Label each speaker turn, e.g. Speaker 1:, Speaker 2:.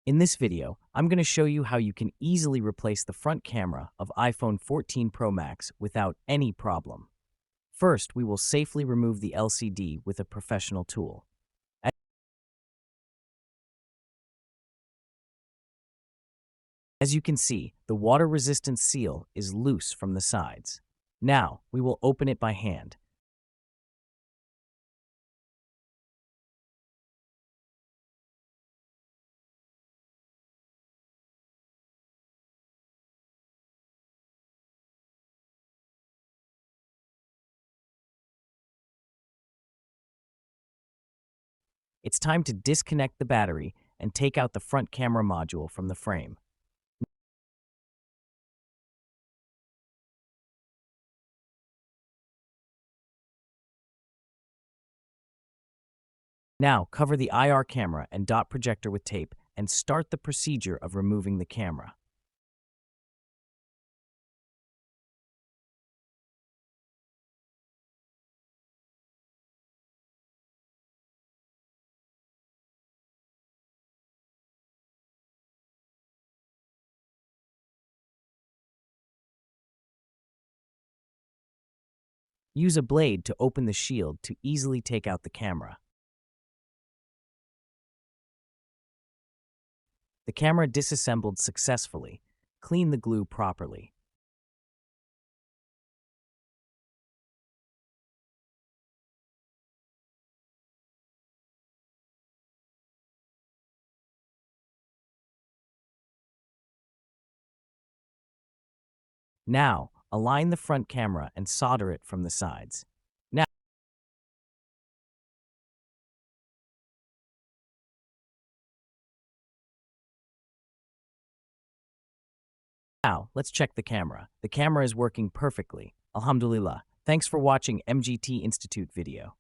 Speaker 1: In this video, I'm going to show you how you can easily replace the front camera of iPhone 14 Pro Max without any problem. First, we will safely remove the LCD with a professional tool. As you can see, the water-resistant seal is loose from the sides. Now, we will open it by hand. It's time to disconnect the battery and take out the front camera module from the frame. Now, cover the IR camera and dot projector with tape and start the procedure of removing the camera. Use a blade to open the shield to easily take out the camera. The camera disassembled successfully. Clean the glue properly. Now, align the front camera and solder it from the sides. Now, let's check the camera. The camera is working perfectly. Alhamdulillah. Thanks for watching MGT Institute video.